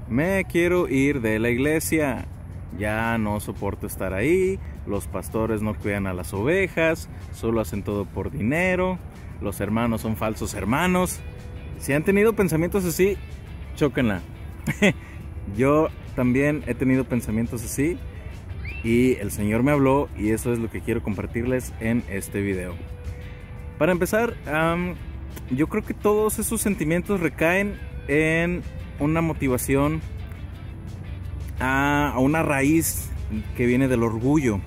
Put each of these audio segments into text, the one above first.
Me quiero ir de la iglesia. Ya no soporto estar ahí. Los pastores no cuidan a las ovejas. Solo hacen todo por dinero. Los hermanos son falsos hermanos. Si han tenido pensamientos así, chóquenla. Yo también he tenido pensamientos así. Y el Señor me habló. Y eso es lo que quiero compartirles en este video. Para empezar, yo creo que todos esos sentimientos recaen en una motivación, a una raíz que viene del orgullo.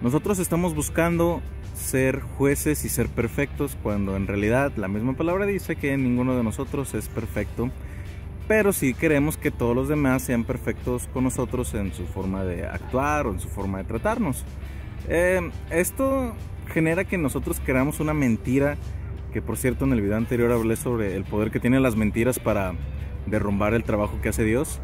Nosotros estamos buscando ser jueces y ser perfectos, cuando en realidad la misma palabra dice que ninguno de nosotros es perfecto, pero sí queremos que todos los demás sean perfectos con nosotros en su forma de actuar o en su forma de tratarnos. Esto genera que nosotros creamos una mentira, que por cierto en el video anterior hablé sobre el poder que tienen las mentiras para derrumbar el trabajo que hace Dios,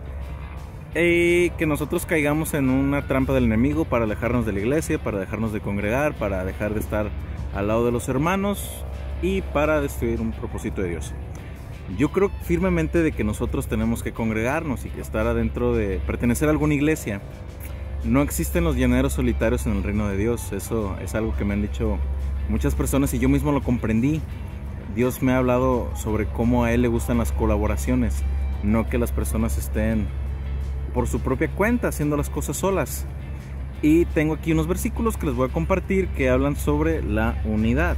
y que nosotros caigamos en una trampa del enemigo para alejarnos de la iglesia, para dejarnos de congregar, para dejar de estar al lado de los hermanos y para destruir un propósito de Dios. Yo creo firmemente de que nosotros tenemos que congregarnos y que estar adentro de pertenecer a alguna iglesia. No existen los llaneros solitarios en el reino de Dios. Eso es algo que me han dicho muchas personas y yo mismo lo comprendí. Dios me ha hablado sobre cómo a Él le gustan las colaboraciones, no que las personas estén por su propia cuenta haciendo las cosas solas. Y tengo aquí unos versículos que les voy a compartir que hablan sobre la unidad.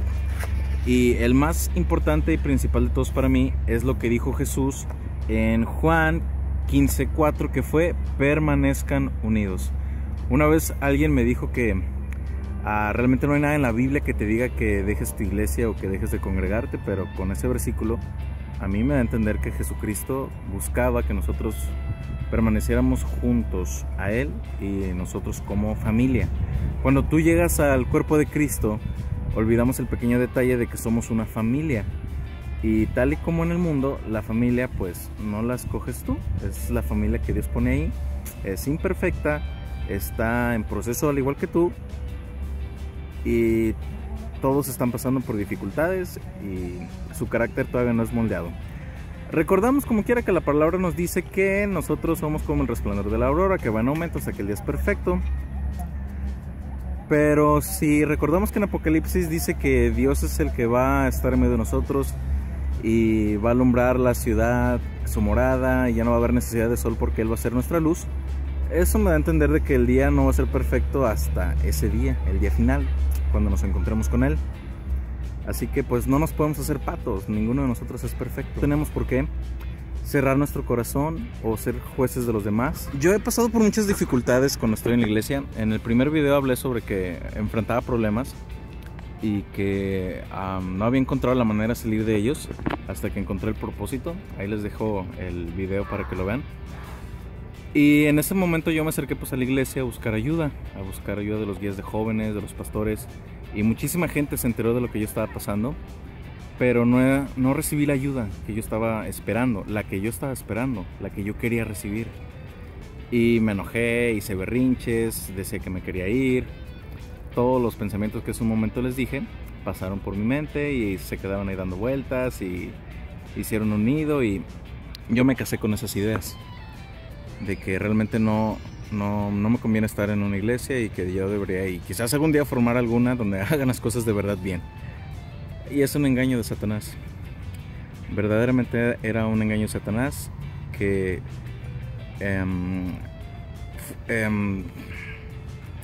Y el más importante y principal de todos para mí es lo que dijo Jesús en Juan 15:4, que fue: permanezcan unidos. Una vez alguien me dijo que realmente no hay nada en la Biblia que te diga que dejes tu iglesia o que dejes de congregarte, pero con ese versículo a mí me da a entender que Jesucristo buscaba que nosotros permaneciéramos juntos a Él y nosotros como familia. Cuando tú llegas al cuerpo de Cristo, olvidamos el pequeño detalle de que somos una familia. Y tal y como en el mundo, la familia pues no la escoges tú, es la familia que Dios pone ahí. Es imperfecta, está en proceso al igual que tú, y todos están pasando por dificultades y su carácter todavía no es moldeado. Recordamos como quiera que la palabra nos dice que nosotros somos como el resplandor de la aurora, que va en aumento hasta que el día es perfecto. Pero si recordamos que en Apocalipsis dice que Dios es el que va a estar en medio de nosotros y va a alumbrar la ciudad, su morada, y ya no va a haber necesidad de sol porque Él va a ser nuestra luz, eso me da a entender de que el día no va a ser perfecto hasta ese día, el día final, cuando nos encontremos con Él. Así que pues no nos podemos hacer patos, ninguno de nosotros es perfecto. Tenemos por qué cerrar nuestro corazón o ser jueces de los demás. Yo he pasado por muchas dificultades cuando estoy en la iglesia. En el primer video hablé sobre que enfrentaba problemas y que no había encontrado la manera de salir de ellos hasta que encontré el propósito. Ahí les dejo el video para que lo vean. Y en ese momento yo me acerqué pues a la iglesia a buscar ayuda de los guías de jóvenes, de los pastores, y muchísima gente se enteró de lo que yo estaba pasando, pero no recibí la ayuda que yo estaba esperando, la que yo quería recibir. Y me enojé, hice berrinches, decía que me quería ir. Todos los pensamientos que hace un momento les dije pasaron por mi mente y se quedaban ahí dando vueltas y hicieron un nido, y yo me casé con esas ideas de que realmente no me conviene estar en una iglesia y que yo debería, y quizás algún día, formar alguna donde hagan las cosas de verdad bien. Y es un engaño de Satanás. Verdaderamente era un engaño de Satanás que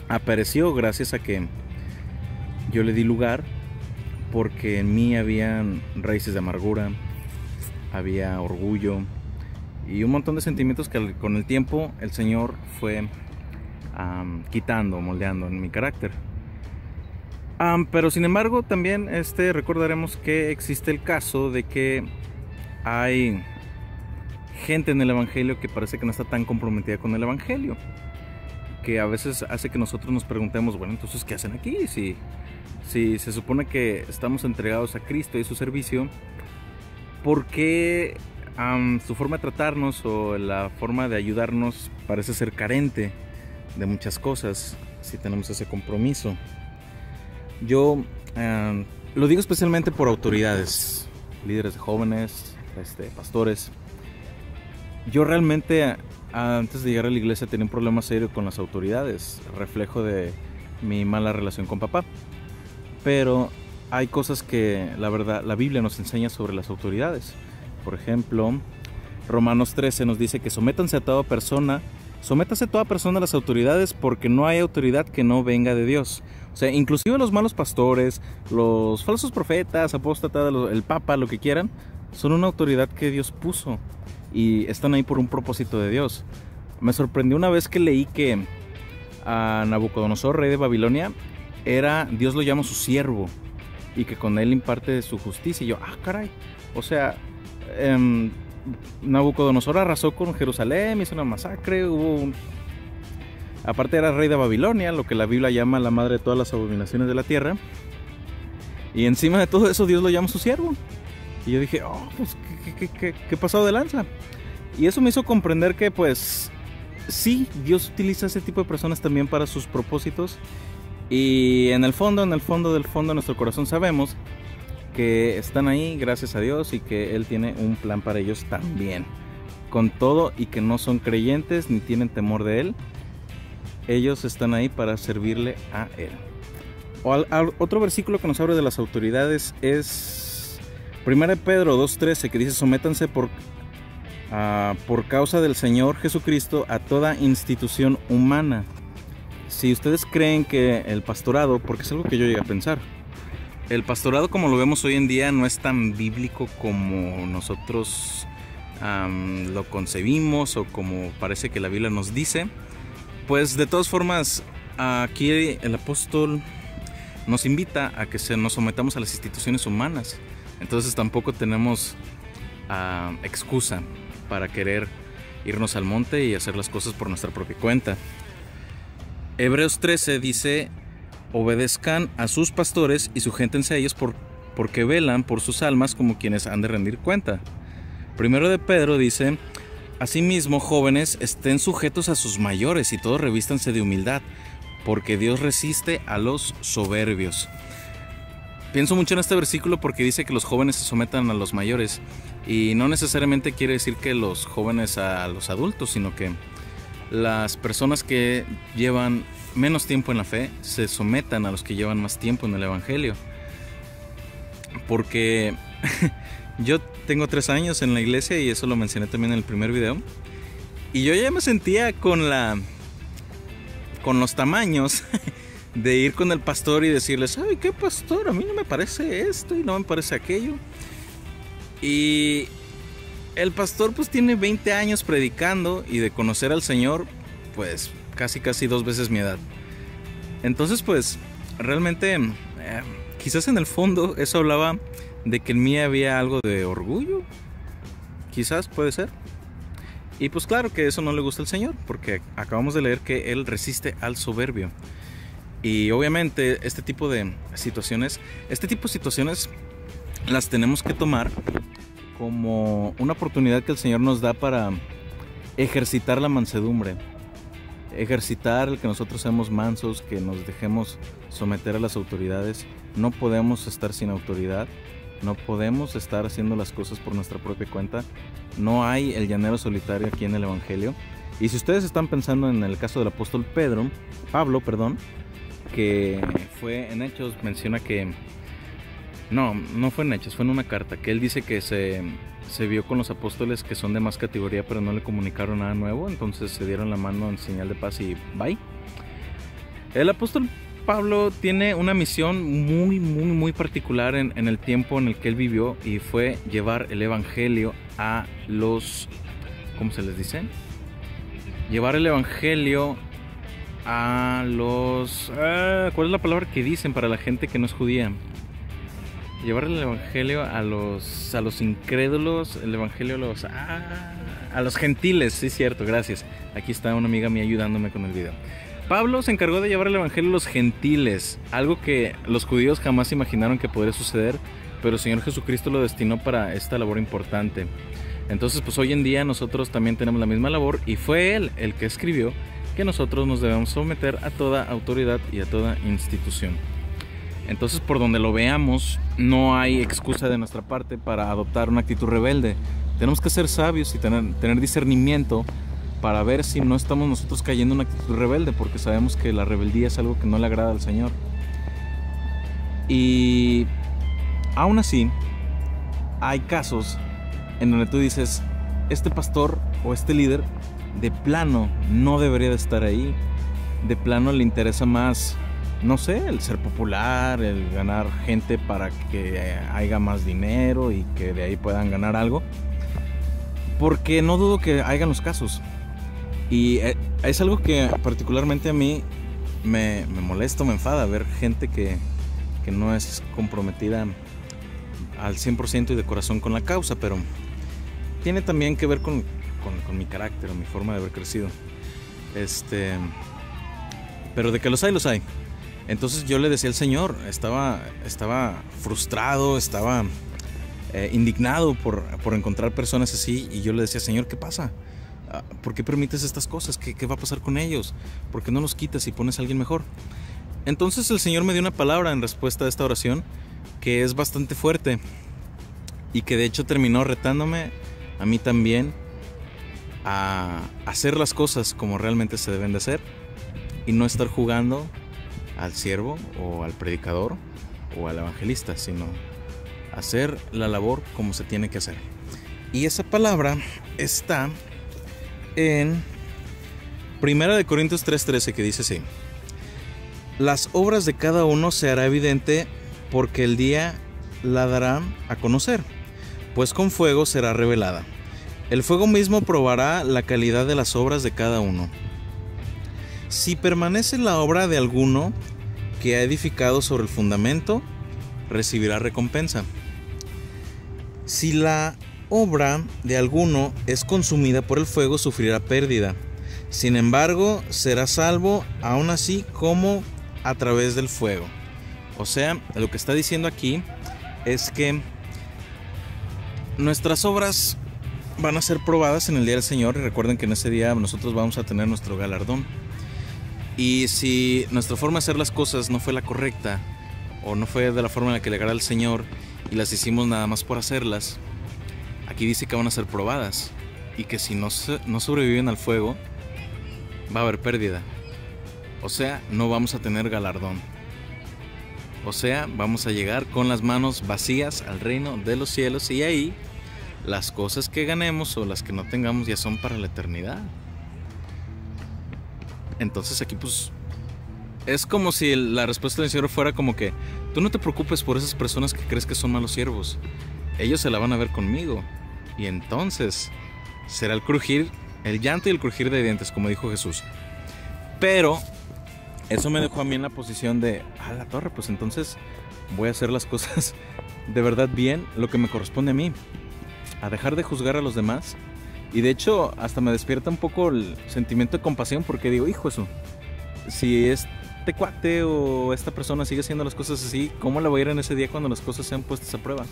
apareció gracias a que yo le di lugar, porque en mí habían raíces de amargura, había orgullo y un montón de sentimientos que con el tiempo el Señor fue quitando, moldeando en mi carácter. Pero sin embargo también recordaremos que existe el caso de que hay gente en el evangelio que parece que no está tan comprometida con el evangelio, que a veces hace que nosotros nos preguntemos, bueno, entonces ¿qué hacen aquí? Si se supone que estamos entregados a Cristo y su servicio, ¿por qué su forma de tratarnos o la forma de ayudarnos parece ser carente de muchas cosas si tenemos ese compromiso? Yo lo digo especialmente por autoridades, líderes de jóvenes, pastores, Yo realmente antes de llegar a la iglesia tenía un problema serio con las autoridades, reflejo de mi mala relación con papá. Pero hay cosas que la verdad la Biblia nos enseña sobre las autoridades. Por ejemplo, Romanos 13 nos dice que sométanse a toda persona, sométase toda persona a las autoridades, porque no hay autoridad que no venga de Dios. O sea, inclusive los malos pastores, los falsos profetas, apóstatas, el papa, lo que quieran, son una autoridad que Dios puso y están ahí por un propósito de Dios. Me sorprendió una vez que leí que a Nabucodonosor, rey de Babilonia, Dios lo llama su siervo y que con él imparte su justicia. Y yo, caray, o sea, Nabucodonosor arrasó con Jerusalén, hizo una masacre, aparte era rey de Babilonia, lo que la Biblia llama la madre de todas las abominaciones de la tierra, y encima de todo eso Dios lo llama su siervo. Y yo dije, pues ¿qué pasado de lanza? Y eso me hizo comprender que pues sí, Dios utiliza ese tipo de personas también para sus propósitos. Y en el fondo de nuestro corazón sabemos que están ahí gracias a Dios y que Él tiene un plan para ellos también. Con todo y que no son creyentes ni tienen temor de Él, ellos están ahí para servirle a Él. Otro versículo que nos habla de las autoridades es 1 Pedro 2:13, que dice: sométanse por causa del Señor Jesucristo a toda institución humana. Si ustedes creen que el pastorado, porque es algo que yo llegué a pensar, el pastorado como lo vemos hoy en día no es tan bíblico como nosotros lo concebimos o como parece que la Biblia nos dice, pues de todas formas aquí el apóstol nos invita a que nos sometamos a las instituciones humanas. Entonces tampoco tenemos excusa para querer irnos al monte y hacer las cosas por nuestra propia cuenta. Hebreos 13 dice: obedezcan a sus pastores y sujétense a ellos porque velan por sus almas como quienes han de rendir cuenta. Primero de Pedro dice: asimismo, jóvenes, estén sujetos a sus mayores y todos revístanse de humildad, porque Dios resiste a los soberbios. Pienso mucho en este versículo porque dice que los jóvenes se sometan a los mayores, y no necesariamente quiere decir que los jóvenes a los adultos, sino que las personas que llevan menos tiempo en la fe se sometan a los que llevan más tiempo en el evangelio. Porque yo tengo 3 años en la iglesia y eso lo mencioné también en el primer video, y yo ya me sentía con los tamaños de ir con el pastor y decirle: ¿sabe qué, pastor? A mí no me parece esto y no me parece aquello. Y el pastor pues tiene 20 años predicando, y de conocer al Señor pues casi 2 veces mi edad. Entonces pues realmente quizás en el fondo eso hablaba de que en mí había algo de orgullo. Quizás, puede ser. Y pues claro que eso no le gusta al Señor, porque acabamos de leer que Él resiste al soberbio. Y obviamente este tipo de situaciones las tenemos que tomar como una oportunidad que el Señor nos da para ejercitar la mansedumbre, ejercitar el que nosotros seamos mansos, que nos dejemos someter a las autoridades. No podemos estar sin autoridad, no podemos estar haciendo las cosas por nuestra propia cuenta. No hay el llanero solitario aquí en el evangelio. Y si ustedes están pensando en el caso del apóstol Pablo, que fue en Hechos, menciona que no fue en Hechos, fue en una carta, que él dice que se vio con los apóstoles que son de más categoría, pero no le comunicaron nada nuevo, entonces se dieron la mano en señal de paz y bye. El apóstol Pablo tiene una misión muy particular en el tiempo en el que él vivió, y fue llevar el evangelio a los, ¿cómo se les dice? Llevar el evangelio a los... ¿cuál es la palabra que dicen para la gente que no es judía? Llevar el evangelio a los incrédulos, el evangelio a los gentiles, sí, cierto, gracias. Aquí está una amiga mía ayudándome con el video. Pablo se encargó de llevar el evangelio a los gentiles, algo que los judíos jamás imaginaron que podría suceder, pero el Señor Jesucristo lo destinó para esta labor importante. Entonces pues hoy en día nosotros también tenemos la misma labor, y fue Él el que escribió que nosotros nos debemos someter a toda autoridad y a toda institución. Entonces, por donde lo veamos, no hay excusa de nuestra parte para adoptar una actitud rebelde. tenemos que ser sabios y tener discernimiento para ver si no estamos nosotros cayendo en una actitud rebelde, porque sabemos que la rebeldía es algo que no le agrada al Señor. Y aún así, hay casos en donde tú dices, este pastor o este líder de plano no debería de estar ahí. De plano le interesa más, no sé, el ser popular, el ganar gente para que haya más dinero y que de ahí puedan ganar algo. Porque no dudo que hayan los casos. Y es algo que particularmente a mí me molesta, me enfada ver gente que no es comprometida al 100% y de corazón con la causa, pero tiene también que ver con mi carácter o mi forma de haber crecido. Pero de que los hay. Entonces yo le decía al Señor, estaba frustrado, estaba indignado por encontrar personas así, y yo le decía, Señor, ¿qué pasa? ¿Por qué permites estas cosas? ¿Qué va a pasar con ellos? ¿Por qué no los quitas y pones a alguien mejor? Entonces el Señor me dio una palabra en respuesta a esta oración que es bastante fuerte y que de hecho terminó retándome a mí también a hacer las cosas como realmente se deben de hacer y no estar jugando al siervo o al predicador o al evangelista, sino hacer la labor como se tiene que hacer. Y esa palabra está en 1 Corintios 3:13, que dice así: las obras de cada uno se hará evidente, porque el día la dará a conocer, pues con fuego será revelada. El fuego mismo probará la calidad de las obras de cada uno. Si permanece la obra de alguno que ha edificado sobre el fundamento, recibirá recompensa. Si la obra de alguno es consumida por el fuego, sufrirá pérdida. Sin embargo, será salvo aún así como a través del fuego. O sea, lo que está diciendo aquí es que nuestras obras van a ser probadas en el día del Señor, y recuerden que en ese día nosotros vamos a tener nuestro galardón. Y si nuestra forma de hacer las cosas no fue la correcta, o no fue de la forma en la que le agrada al Señor y las hicimos nada más por hacerlas, aquí dice que van a ser probadas, y que si no sobreviven al fuego, va a haber pérdida. O sea, no vamos a tener galardón. O sea, vamos a llegar con las manos vacías al reino de los cielos, y ahí las cosas que ganemos o las que no tengamos ya son para la eternidad. Entonces aquí pues es como si la respuesta del Señor fuera como que tú no te preocupes por esas personas que crees que son malos siervos. Ellos se la van a ver conmigo. Y entonces será el crujir, el llanto y el crujir de dientes, como dijo Jesús. Pero eso me dejó a mí en la posición de, a la torre, pues entonces voy a hacer las cosas de verdad bien, lo que me corresponde a mí, a dejar de juzgar a los demás. Y de hecho hasta me despierta un poco el sentimiento de compasión, porque digo, hijo, eso, si este cuate o esta persona sigue haciendo las cosas así, ¿cómo le voy a ir en ese día cuando las cosas sean puestas a prueba?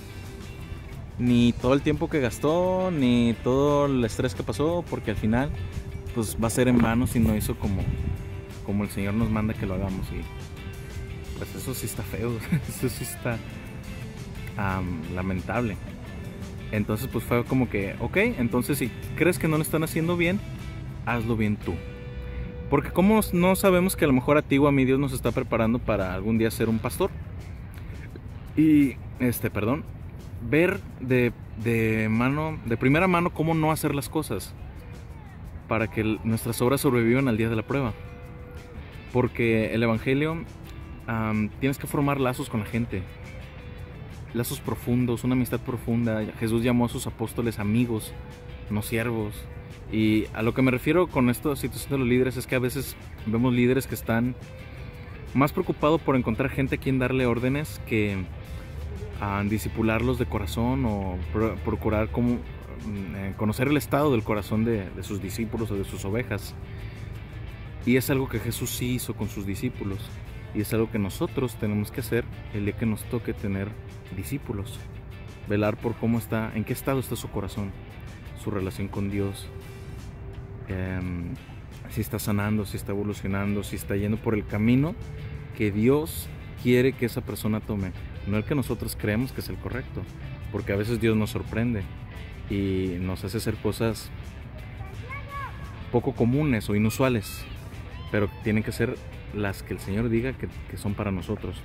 Ni todo el tiempo que gastó, ni todo el estrés que pasó, porque al final pues va a ser en vano si no hizo como el Señor nos manda que lo hagamos. Y pues eso sí está feo, eso sí está lamentable. Entonces pues fue como que, ok, entonces si crees que no lo están haciendo bien, hazlo bien tú. Porque como no sabemos que a lo mejor a ti o a mí Dios nos está preparando para algún día ser un pastor. Y ver de primera mano cómo no hacer las cosas para que nuestras obras sobrevivan al día de la prueba. Porque el evangelio, tienes que formar lazos con la gente, lazos profundos, una amistad profunda. Jesús llamó a sus apóstoles amigos, no siervos. Y a lo que me refiero con esta situación de los líderes es que a veces vemos líderes que están más preocupados por encontrar gente a quien darle órdenes que a discipularlos de corazón o procurar conocer el estado del corazón de sus discípulos o de sus ovejas. Y es algo que Jesús sí hizo con sus discípulos, y es algo que nosotros tenemos que hacer el día que nos toque tener discípulos. Velar por en qué estado está su corazón, su relación con Dios, si está sanando, si está evolucionando, si está yendo por el camino que Dios quiere que esa persona tome, no el que nosotros creemos que es el correcto, porque a veces Dios nos sorprende y nos hace hacer cosas poco comunes o inusuales, pero tienen que ser las que el Señor diga que son para nosotros.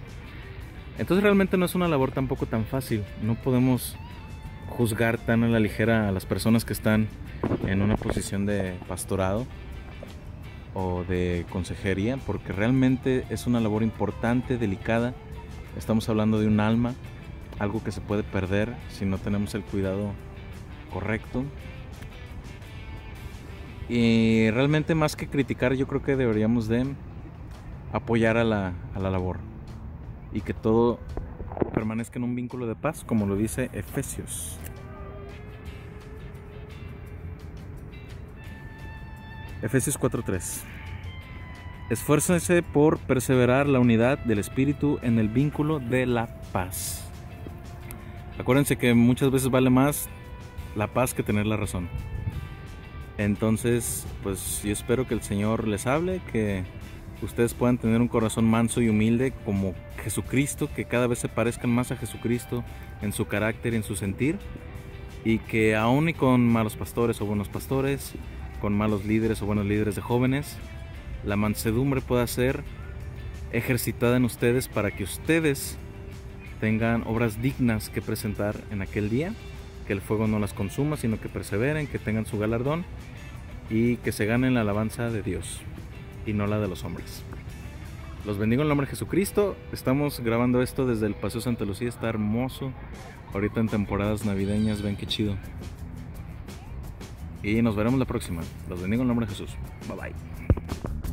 Entonces realmente no es una labor tampoco tan fácil. No podemos juzgar tan a la ligera a las personas que están en una posición de pastorado o de consejería, porque realmente es una labor importante, delicada. Estamos hablando de un alma, algo que se puede perder si no tenemos el cuidado correcto. Y realmente, más que criticar, yo creo que deberíamos de apoyar a la labor y que todo permanezca en un vínculo de paz, como lo dice Efesios. Efesios 4:3. Esfuércense por perseverar la unidad del espíritu en el vínculo de la paz. Acuérdense que muchas veces vale más la paz que tener la razón. Entonces, pues yo espero que el Señor les hable, que ustedes puedan tener un corazón manso y humilde como Jesucristo, que cada vez se parezcan más a Jesucristo en su carácter y en su sentir, y que aún y con malos pastores o buenos pastores, con malos líderes o buenos líderes de jóvenes, la mansedumbre pueda ser ejercitada en ustedes para que ustedes tengan obras dignas que presentar en aquel día, que el fuego no las consuma, sino que perseveren, que tengan su galardón y que se ganen la alabanza de Dios y no la de los hombres. Los bendigo en el nombre de Jesucristo. Estamos grabando esto desde el Paseo Santa Lucía, está hermoso. Ahorita en temporadas navideñas, ven qué chido. Y nos veremos la próxima. Los bendigo en el nombre de Jesús. Bye bye.